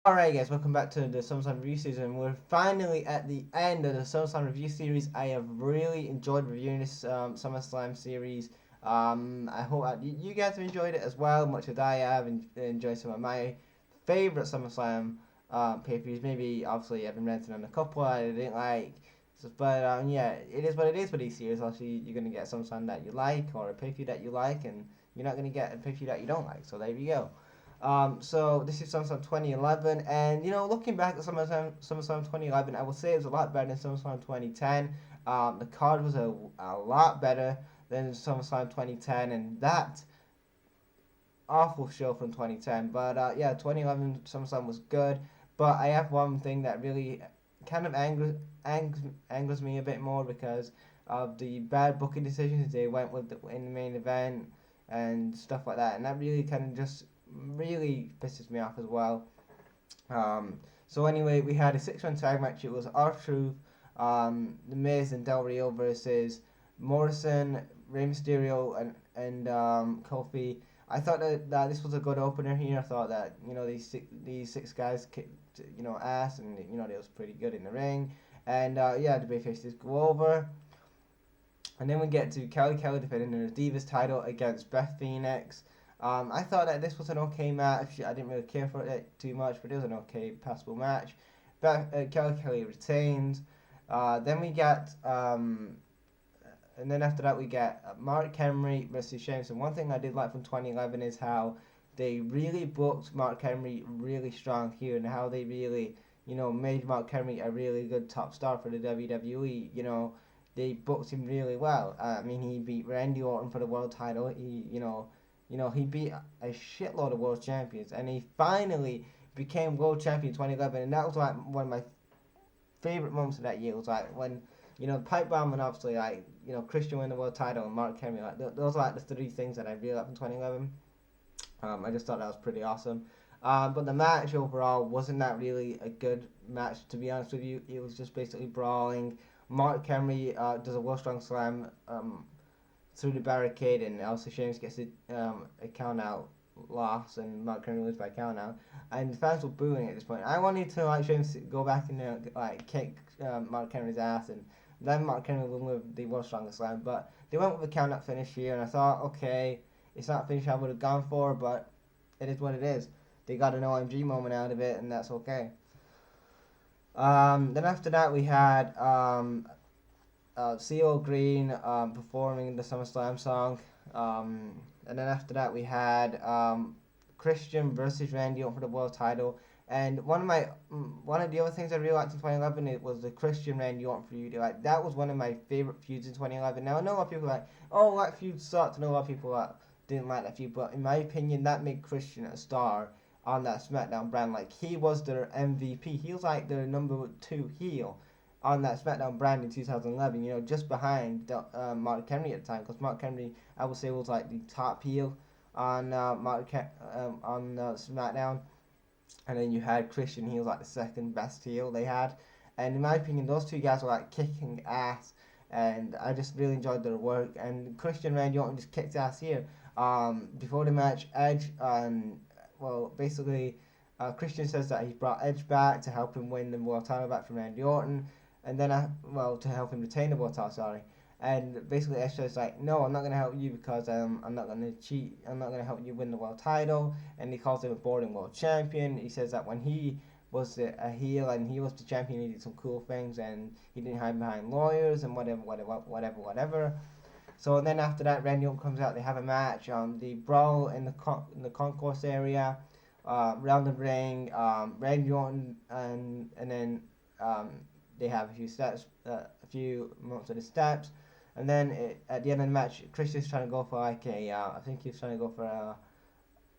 Alright guys, welcome back to the Summerslam review series, and we're finally at the end of the Summerslam review series. I have really enjoyed reviewing this SummerSlam series. I hope you guys have enjoyed it as well, much as I have enjoyed some of my favourite SummerSlam pay-per-views. Maybe, obviously, I've been renting on a couple I didn't like. But yeah, it is what it is with these series. Obviously, you're going to get a SummerSlam that you like, or a pay-per-view that you like, and you're not going to get a pay-per-view that you don't like. So there you go. So this is SummerSlam 2011, and looking back at SummerSlam 2011, I would say it was a lot better than SummerSlam 2010. The card was a lot better than SummerSlam 2010, and that awful show from 2010. But yeah, 2011 SummerSlam was good. But I have one thing that really kind of angers me a bit more because of the bad booking decisions they went with in the main event and stuff like that, and that really kind of just really pisses me off as well. So anyway, we had a six-man tag match. It was R-Truth, The Miz, and Del Rio versus Morrison, Rey Mysterio, and Kofi. I thought that this was a good opener here. I thought that these six guys kicked ass, and they was pretty good in the ring. And yeah, the Bayfaces go over. And then we get to Kelly defending her Divas title against Beth Phoenix. I thought that this was an okay match. I didn't really care for it too much, but it was an okay, passable match. But Kelly retains. Then we get, and then after that we get Mark Henry versus Sheamus. And one thing I did like from 2011 is how they really booked Mark Henry really strong here, and how they really, made Mark Henry a really good top star for the WWE. They booked him really well. I mean, he beat Randy Orton for the world title. He beat a shitload of world champions, and he finally became world champion in 2011. And that was like one of my favorite moments of that year. It was like when pipe bomb, and obviously like Christian win the world title and Mark Henry. Like those are like the three things that I really liked in 2011. I just thought that was pretty awesome. But the match overall wasn't that really a good match, to be honest with you. It was just basically brawling. Mark Henry does a World Strong Slam through the barricade, and also Sheamus gets a count out loss, and Mark Henry wins by count out. And the fans were booing at this point. I wanted to like Sheamus go back and kick Mark Henry's ass, and then Mark Henry will win with the World Strongest Slam. But they went with a count out finish here, and I thought, okay, it's not a finish I would have gone for, but it is what it is. They got an OMG moment out of it, and that's okay. Then after that we had CeeLo Green performing the SummerSlam song. And then after that we had Christian versus Randy Orton for the world title. And one of the other things I really liked in 2011 it was the Christian Randy Orton feud. Like that was one of my favorite feuds in 2011. Now I know a lot of people are like, oh, that feud sucked. I know a lot of people didn't like that feud, but in my opinion, that made Christian a star on that SmackDown brand. Like he was their MVP. He was like their number 2 heel on that SmackDown brand in 2011. Just behind Mark Henry at the time, because Mark Henry, I would say, was like the top heel on SmackDown, and then you had Christian. He was like the second best heel they had, and in my opinion, those two guys were like kicking ass, and I just really enjoyed their work. And Christian and Randy Orton just kicked ass here. Before the match, Edge basically, Christian says that he's brought Edge back to help him win the world title back from Randy Orton, and then to help him retain the world title. Sorry, and basically Edge says like, no, I'm not gonna help you because I'm not gonna cheat. I'm not gonna help you win the world title, and he calls him a boring world champion. He says that when he was a heel and he was the champion, he did some cool things, and he didn't hide behind lawyers and whatever. So then after that, Randy Orton comes out. They have a match. The brawl in the concourse area, around the ring. Randy Orton and then they have a few steps, a few moments of the steps, and then at the end of the match, Christian's trying to go for like I think he's trying to go for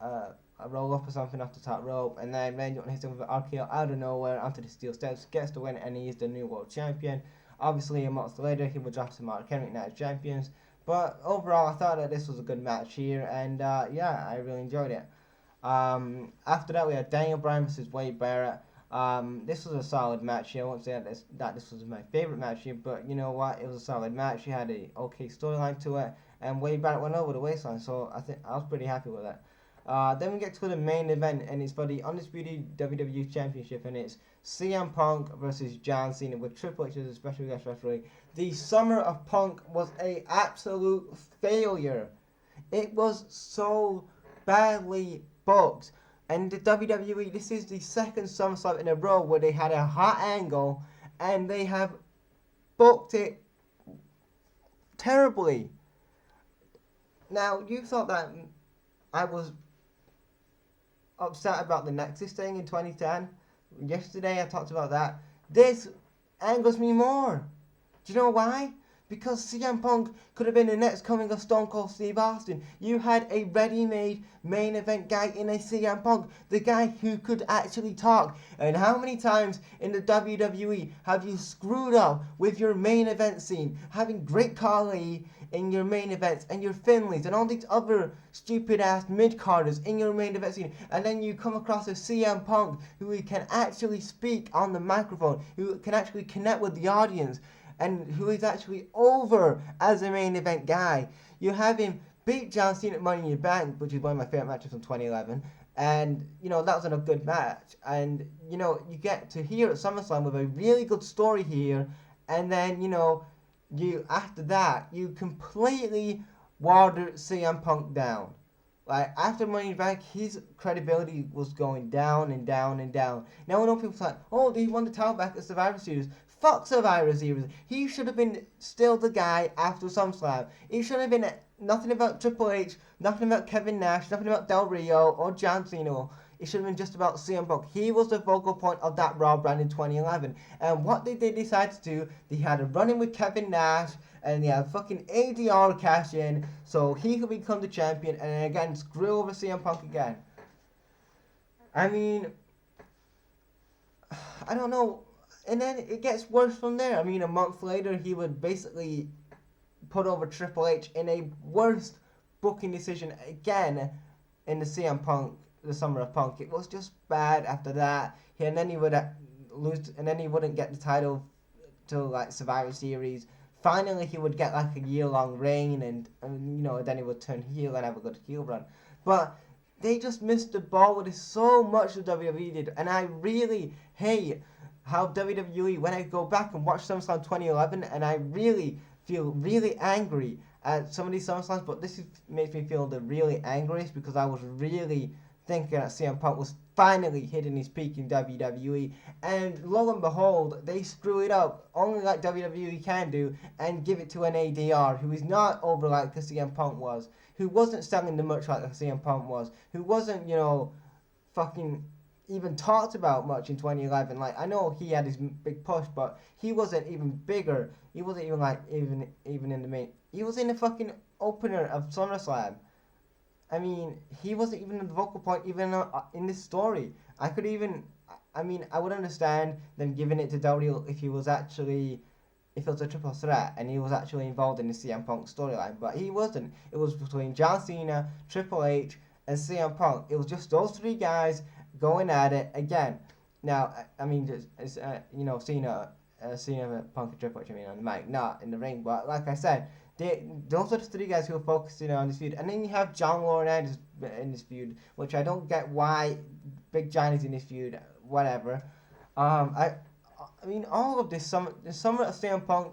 a roll up or something off the top rope, and then Randy Orton hits him with an RKO out of nowhere onto the steel steps, gets the win, and he's the new world champion. Obviously, a month later, he will drop to Mark Henry now as champions. But overall, I thought that this was a good match here, and yeah, I really enjoyed it. After that, we had Daniel Bryan versus Wade Barrett. This was a solid match here. I won't say that this was my favorite match here, but you know what? It was a solid match. It had a okay storyline to it, and Wade Barrett went over the waistline, so I think I was pretty happy with it. Then we get to the main event, and it's for the Undisputed WWE Championship, and it's CM Punk versus John Cena with Triple H as a special guest referee. The Summer of Punk was a absolute failure. It was so badly booked. And the WWE, this is the second SummerSlam in a row where they had a hot angle and they have booked it terribly. Now, you thought that I was upset about the Nexus thing in 2010. Yesterday I talked about that. This angers me more. Do you know why? Because CM Punk could have been the next coming of Stone Cold Steve Austin. You had a ready-made main event guy in a CM Punk, the guy who could actually talk. And how many times in the WWE have you screwed up with your main event scene, having Great Khali in your main events and your Finleys and all these other stupid ass mid-carders in your main event scene, and then you come across a CM Punk who can actually speak on the microphone, who can actually connect with the audience, and who is actually over as a main event guy. You have him beat John Cena at Money in the Bank, which is one of my favorite matches from 2011, and that was a good match. And you get to here at SummerSlam with a really good story here, and then you after that you completely watered CM Punk down. Like, after Money in the Bank, his credibility was going down and down and down. Now I know people like, oh, he won the title back at Survivor Series. Fuck Survivor Series. He should have been still the guy after SummerSlam. It should have been nothing about Triple H, nothing about Kevin Nash, nothing about Del Rio or John Cena. It should have been just about CM Punk. He was the focal point of that Raw brand in 2011. And what they decide to do, they had a run-in with Kevin Nash, and they had fucking ADR cash in, so he could become the champion, and again, screw over CM Punk again. I mean, I don't know. And then it gets worse from there. I mean, a month later, he would basically put over Triple H in a worst booking decision again in the CM Punk, the Summer of Punk. It was just bad after that. And then he would lose, and then he wouldn't get the title till like Survivor Series. Finally, he would get like a year-long reign, and then he would turn heel and have a good heel run. But they just missed the ball with it so much, the WWE did, and I really hate how WWE, when I go back and watch SummerSlam 2011, and I really feel really angry at some of these SummerSlams, but makes me feel the really angriest because I was really thinking that CM Punk was finally hitting his peak in WWE, and lo and behold, they screw it up, only like WWE can do, and give it to an ADR who is not over like CM Punk was, who wasn't selling the merch like CM Punk was, who wasn't, fucking even talked about much in 2011. Like, I know he had his big push, but he wasn't even bigger. He wasn't even like even in the main. He was in the fucking opener of SummerSlam. I mean, he wasn't even the vocal point even in this story. I would understand them giving it to W if it was a triple threat and he was actually involved in the CM Punk storyline, but he wasn't. It was between John Cena, Triple H, and CM Punk. It was just those three guys going at it again. Now, I mean, Cena, Punk, and Triple H, on the mic, not in the ring. But like I said, those are the three guys who are focusing on this feud. And then you have John Laurinaitis in this feud, which I don't get why Big John is in this feud. Whatever. I mean, all of this the summer of CM Punk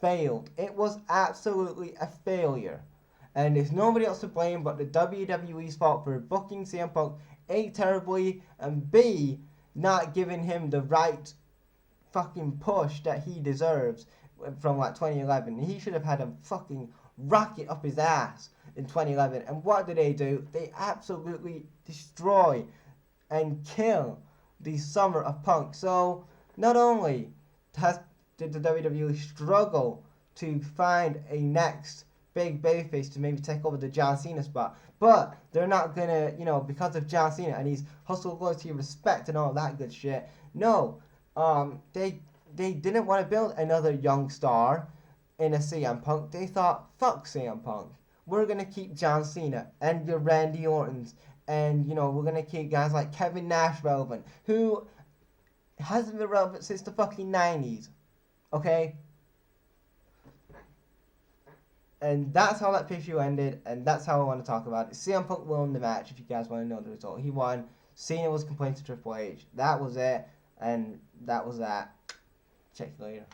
failed. It was absolutely a failure. And there's nobody else to blame but the WWE's fault for booking CM Punk A, terribly, and B, not giving him the right fucking push that he deserves from like 2011. He should have had a fucking rocket up his ass in 2011. And what do? They absolutely destroy and kill the Summer of Punk. So not only did the WWE struggle to find a next big babyface to maybe take over the John Cena spot, but they're not gonna, because of John Cena and his hustle, loyalty, respect, and all that good shit. No, they didn't want to build another young star in a CM Punk. They thought, fuck CM Punk. We're gonna keep John Cena and your Randy Ortons, and we're gonna keep guys like Kevin Nash relevant, who hasn't been relevant since the fucking 90s. Okay. And that's how that pay-per-view ended, and that's how I want to talk about it. CM Punk won the match, if you guys want to know the result. He won. Cena was complaining to Triple H. That was it, and that was that. Check you later.